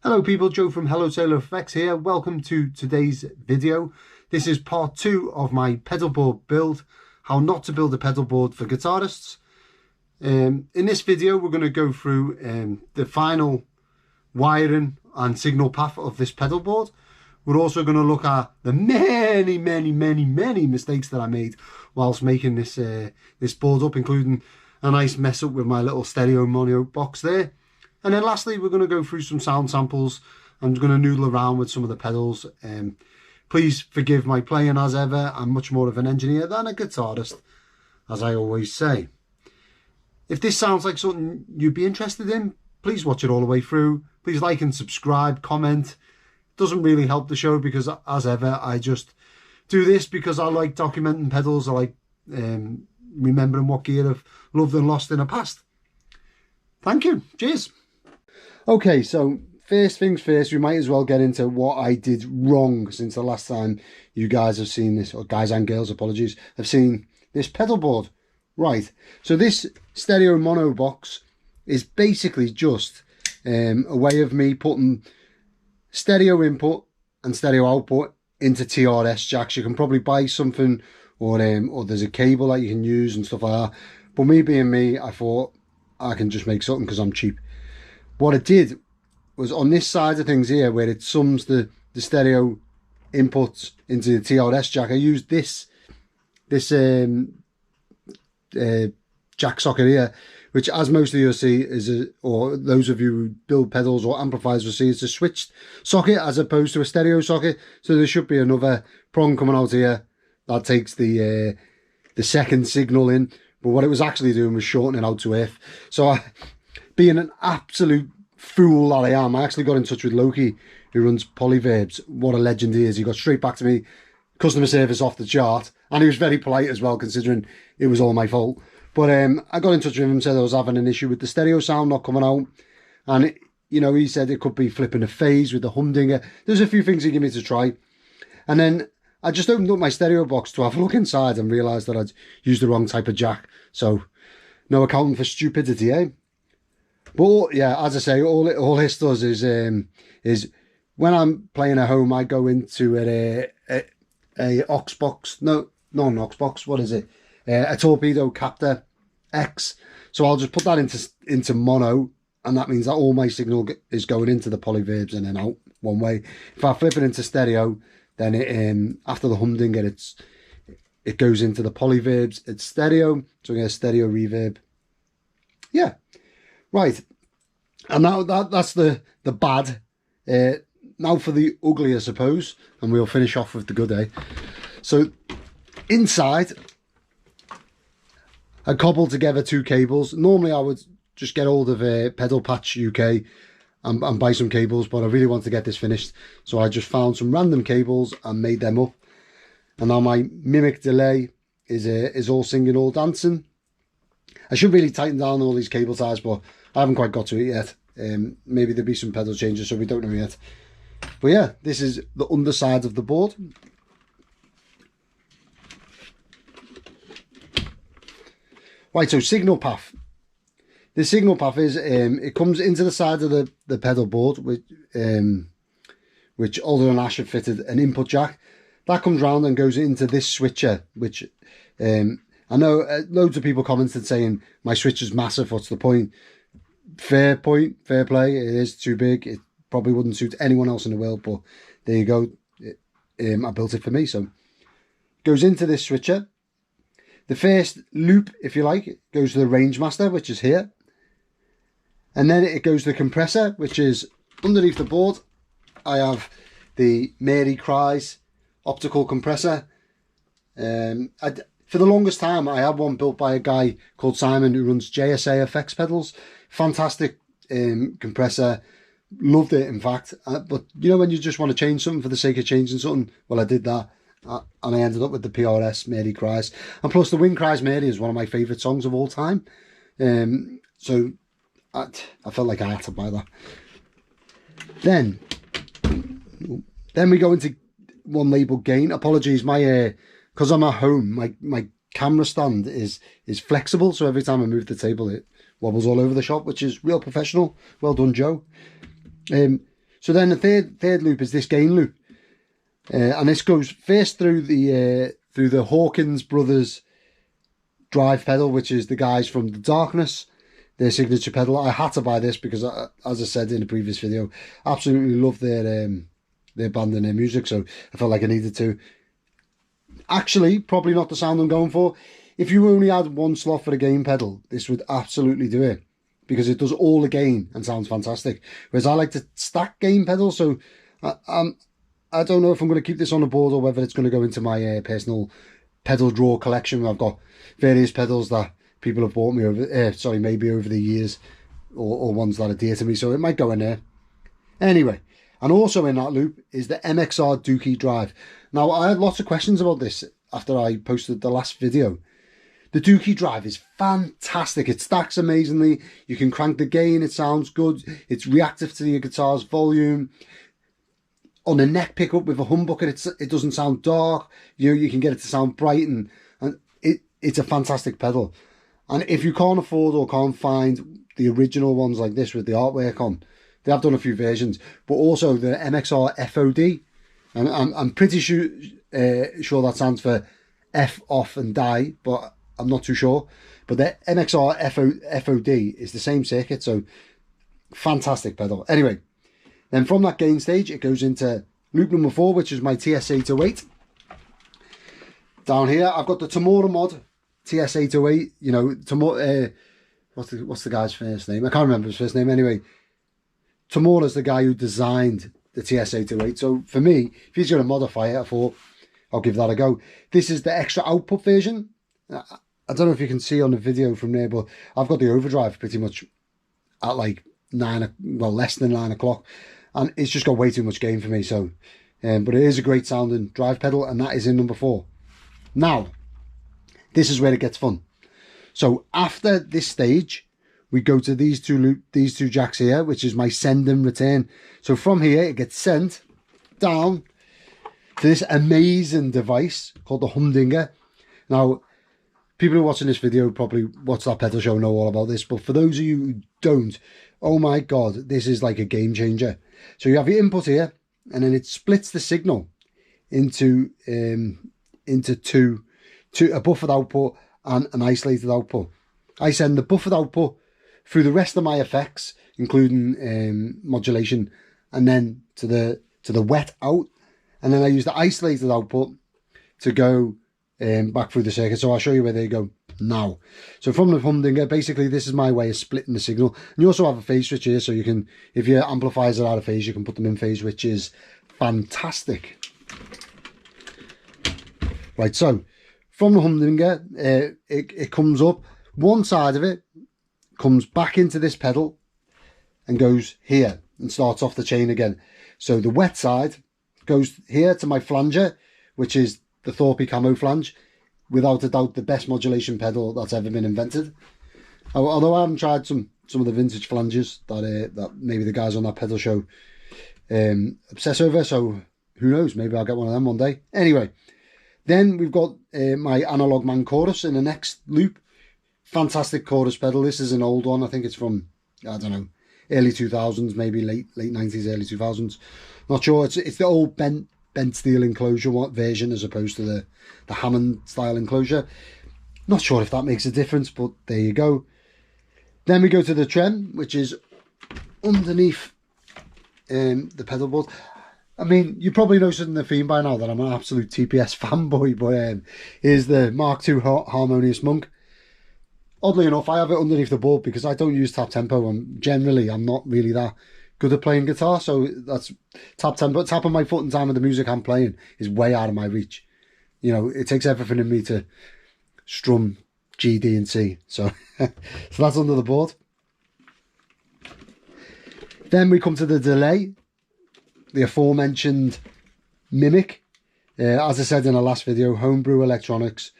Hello people, Joe from Hello Taylor Effects here. Welcome to today's video. This is part 2 of my pedalboard build, how not to build a pedalboard for guitarists. In this video we're going to go through the final wiring and signal path of this pedalboard. We're also going to look at the many mistakes that I made whilst making this this board up, including a nice mess up with my little stereo mono box there. And then lastly, we're going to go through some sound samples. I'm going to noodle around with some of the pedals. Please forgive my playing as ever. I'm much more of an engineer than a guitarist, as I always say. If this sounds like something you'd be interested in, please watch it all the way through. Please like and subscribe, comment. It doesn't really help the show because, as ever, I just do this because I like documenting pedals. I like remembering what gear I've loved and lost in the past. Thank you. Cheers. Okay, so first things first, we might as well get into what I did wrong since the last time you guys have seen this, or guys and girls, apologies, have seen this pedalboard. Right, so this stereo mono box is basically just a way of me putting stereo input and stereo output into TRS jacks. You can probably buy something, or there's a cable that you can use and stuff like that. But me being me, I thought I can just make something because I'm cheap. What I did was on this side of things here, where it sums the stereo inputs into the TRS jack, I used this jack socket here, which, as most of you will see, is or those of you who build pedals or amplifiers will see, it's a switched socket as opposed to a stereo socket. So there should be another prong coming out here that takes the second signal in. But what it was actually doing was shortening out to F. So being an absolute fool that I am, I actually got in touch with Loki, who runs Polyverbs. What a legend he is. He got straight back to me, customer service off the chart, and he was very polite as well, considering it was all my fault. But I got in touch with him, said I was having an issue with the stereo sound not coming out, and you know, he said it could be flipping a phase with the humdinger. There's a few things he gave me to try, and then I just opened up my stereo box to have a look inside and realised that I'd used the wrong type of jack. So no accounting for stupidity, eh? But yeah, as I say, all this does is when I'm playing at home, I go into a aux box, not an aux box, what is it? A Torpedo Captor X. So I'll just put that into mono, and that means that all my signal is going into the Polyverbs and then out one way. If I flip it into stereo, then it after the humdinger, it goes into the Polyverbs. It's stereo, so we get a stereo reverb. Yeah. Right, and now that's the bad. Now for the ugly, I suppose, and we'll finish off with the good, eh? So inside, I cobbled together 2 cables. Normally I would just get hold of Pedal Patch UK and buy some cables, but I really want to get this finished, so I just found some random cables and made them up. And now my mimic delay is all singing, all dancing. I should really tighten down all these cable ties, but I haven't quite got to it yet. Maybe there'll be some pedal changes, so we don't know yet. But yeah, this is the underside of the board. Right, so signal path. The signal path is, it comes into the side of the pedal board, which Alder and Ash have fitted an input jack. That comes round and goes into this switcher, which I know loads of people commented saying my switch is massive, what's the point? Fair point, fair play. It is too big. It probably wouldn't suit anyone else in the world, but there you go. I built it for me. So it goes into this switcher. The first loop, if you like, it goes to the range master, which is here. And then it goes to the compressor, which is underneath the board. I have the Mary Cries optical compressor. For the longest time, I had one built by a guy called Simon who runs JSA Effects Pedals. Fantastic compressor. Loved it, in fact. But, you know, when you just want to change something for the sake of changing something, well, I did that. And I ended up with the PRS Mary Cries. And plus, the Wind Cries Mary is one of my favourite songs of all time. So I felt like I had to buy that. Then we go into one labelled gain. Apologies, my... because I'm at home, my camera stand is flexible, so every time I move the table it wobbles all over the shop, which is real professional. Well done, Joe. So then the third loop is this gain loop, and this goes first through the Hawkins brothers drive pedal, which is the guys from The Darkness, their signature pedal. I had to buy this because, as I said in the previous video, absolutely love their band and their music, so I felt like I needed to. Actually, probably not the sound I'm going for. If you only had one slot for a gain pedal, this would absolutely do it, because it does all the gain and sounds fantastic. Whereas I like to stack gain pedals, so I don't know if I'm going to keep this on the board or whether it's going to go into my personal pedal drawer collection. I've got various pedals that people have bought me over, maybe over the years, or ones that are dear to me, so it might go in there. Anyway, and also in that loop is the MXR Dookie drive. Now, I had lots of questions about this after I posted the last video. The Dookie drive is fantastic. It stacks amazingly. You can crank the gain. It sounds good. It's reactive to your guitar's volume. On a neck pickup with a humbucker, it doesn't sound dark. You can get it to sound bright, and it's a fantastic pedal. And if you can't afford or can't find the original ones like this with the artwork on, they have done a few versions, but also the MXR FOD, and I'm pretty sure that stands for F off and die, but I'm not too sure. But the MXR FOD is the same circuit, so fantastic pedal. Anyway, then from that gain stage, it goes into loop number 4, which is my TS808. Down here, I've got the Tamura mod TS808. You know, Tamura. What's the guy's first name? I can't remember his first name. Anyway, Tamura's the guy who designed the TS808. So for me, if he's going to modify it, I thought I'll give that a go. This is the extra output version. I don't know if you can see on the video from there, but I've got the overdrive pretty much at like less than 9 o'clock, and it's just got way too much gain for me. So, but it is a great sounding drive pedal, and that is in number 4. Now, this is where it gets fun. So after this stage, we go to these two jacks here, which is my send and return. So from here, it gets sent down to this amazing device called the Humdinger. Now, people who are watching this video probably watch that pedal show, know all about this, but for those of you who don't, oh my god, this is like a game changer. So you have your input here, and then it splits the signal into two, a buffered output and an isolated output. I send the buffered output through the rest of my effects, including modulation, and then to the wet out, and then I use the isolated output to go back through the circuit. So I'll show you where they go now. So from the Humdinger, basically this is my way of splitting the signal. And you also have a phase switch here, so you can, if your amplifiers are out of phase, you can put them in phase, which is fantastic. Right, so from the Humdinger, it comes up, one side of it comes back into this pedal and goes here and starts off the chain again. So the wet side goes here to my flanger, which is the Thorpe Camo flange, without a doubt the best modulation pedal that's ever been invented. Although I haven't tried some of the vintage flanges that maybe the guys on that pedal show obsess over, so who knows, maybe I'll get one of them one day. Anyway, then we've got my Analog Man chorus in the next loop. Fantastic chorus pedal. This is an old one. I think it's from, I don't know, early 2000s, maybe late 90s, early 2000s. Not sure. It's the old bent steel enclosure version as opposed to the Hammond style enclosure. Not sure if that makes a difference, but there you go. Then we go to the trem, which is underneath the pedal board. I mean, you probably noticed in the theme by now that I'm an absolute TPS fanboy, but here's the Mark II Harmonious Monk. Oddly enough, I have it underneath the board because I don't use tap tempo, and generally I'm not really that good at playing guitar, so that's tap tempo. Tapping my foot in time with the music I'm playing is way out of my reach. You know, it takes everything in me to strum G, D and C, so so that's under the board. Then we come to the delay, the aforementioned Mimic. As I said in the last video, homebrew electronics,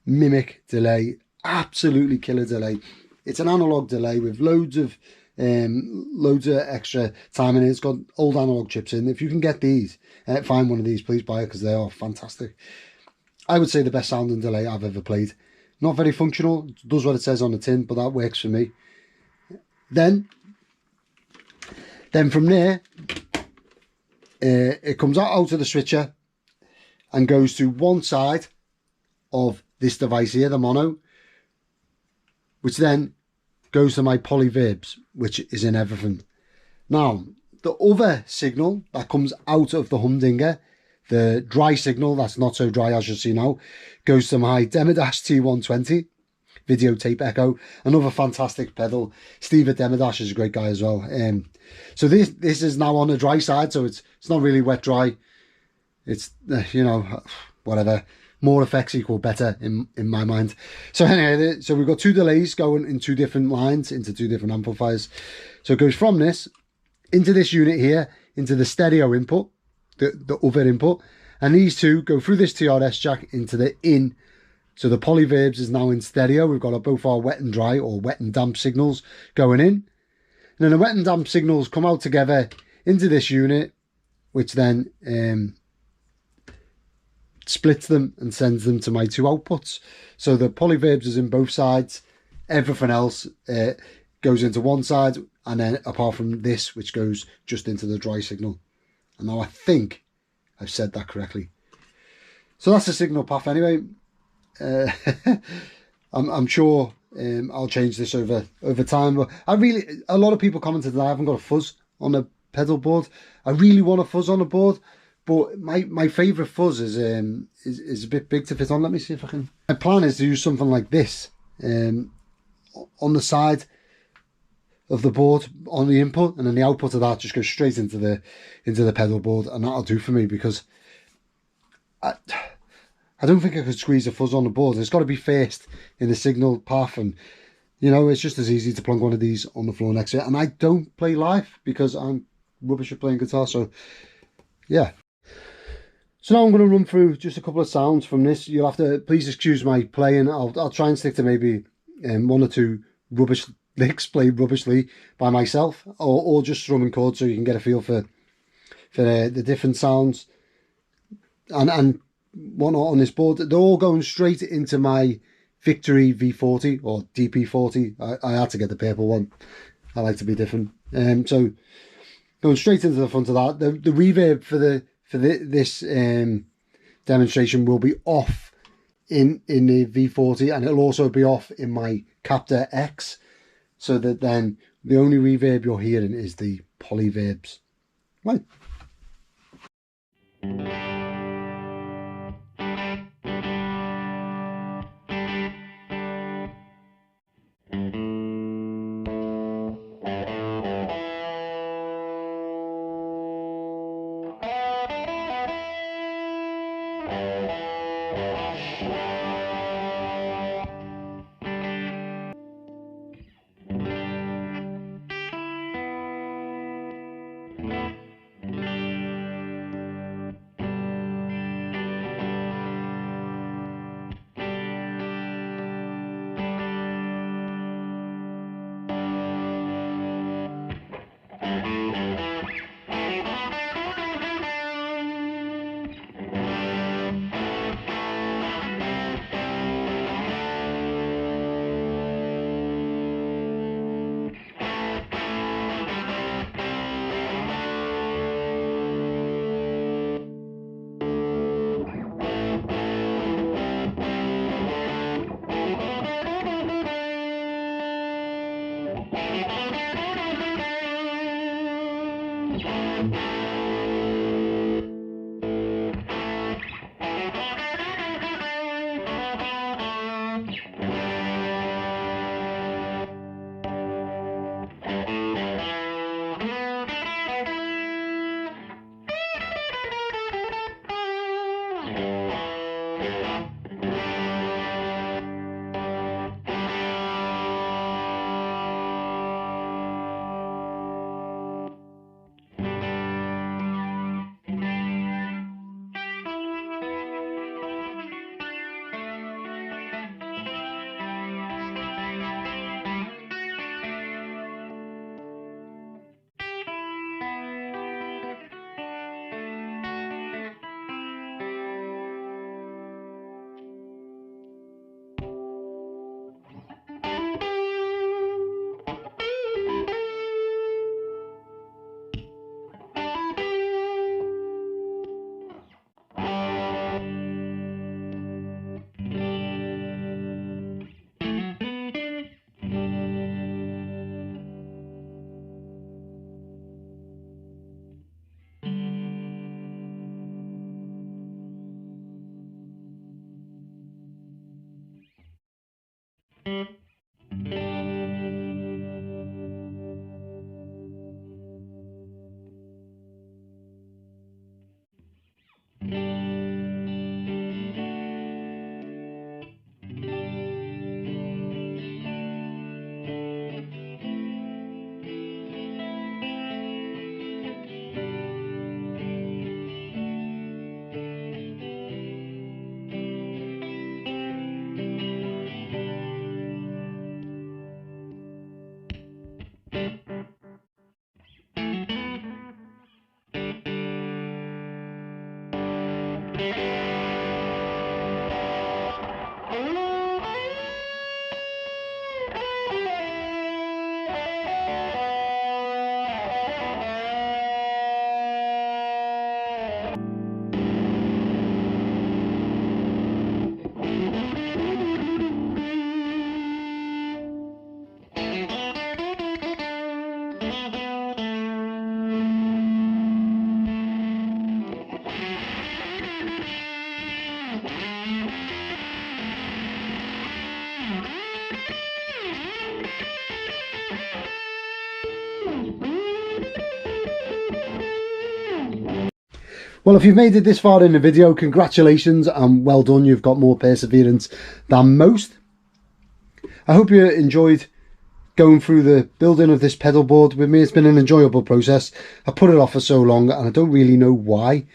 Mimic delay, absolutely killer delay. It's an analog delay with loads of extra time in it. It's got old analog chips in. If you can get these, find one of these, please buy it because they are fantastic. I would say the best sounding delay I've ever played. Not very functional, does what it says on the tin, but that works for me. Then from there, it comes out of the switcher and goes to one side of this device here, the mono, which then goes to my polyverbs, which is in everything. Now, the other signal that comes out of the humdinger, the dry signal that's not so dry as you see now, goes to my Demodash T120 videotape echo, another fantastic pedal. Steve at Demodash is a great guy as well. So this is now on the dry side, so it's not really wet dry. It's you know, whatever, more effects equal better in my mind. So anyway, so we've got two delays going in two different lines into two different amplifiers. So it goes from this into this unit here, into the stereo input, the other input, and these two go through this TRS jack into the in. So the polyverbs is now in stereo. We've got both our wet and dry, or wet and damp signals going in. And then the wet and damp signals come out together into this unit, which then splits them and sends them to my two outputs. So the polyverbs is in both sides. Everything else goes into one side, and then apart from this, which goes just into the dry signal. And now I think I've said that correctly. So that's the signal path anyway. I'm sure I'll change this over time, but a lot of people commented that I haven't got a fuzz on the pedal board. I really want a fuzz on the board, but my favorite fuzz is a bit big to fit on. Let me see if I can. My plan is to use something like this on the side of the board on the input, and then the output of that just goes straight into the pedal board, and that'll do for me, because I don't think I could squeeze a fuzz on the board. It's got to be first in the signal path, and you know, it's just as easy to plonk one of these on the floor next to it. And I don't play live because I'm rubbish at playing guitar, so yeah. So now I'm going to run through just a couple of sounds from this. You'll have to please excuse my playing. I'll try and stick to maybe one or two rubbish licks played rubbishly by myself, or just strumming chords, so you can get a feel for the different sounds and whatnot on this board. They're all going straight into my Victory V40 or DP40. I had to get the purple one. I like to be different. So going straight into the front of that. The reverb for this demonstration will be off in the V40, and it'll also be off in my Captor X, so that then the only reverb you're hearing is the polyverbs. Right. Well, if you've made it this far in the video, congratulations and well done. You've got more perseverance than most. I hope you enjoyed going through the building of this pedal board with me. It's been an enjoyable process. I put it off for so long and I don't really know why.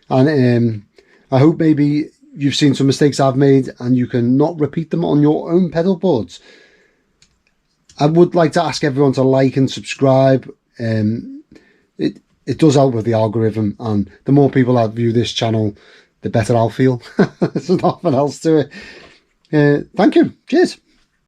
And I hope maybe you've seen some mistakes I've made and you can not repeat them on your own pedal boards. I would like to ask everyone to like and subscribe. It does help with the algorithm, and the more people that view this channel, the better I'll feel. There's nothing else to it. Thank you. Cheers.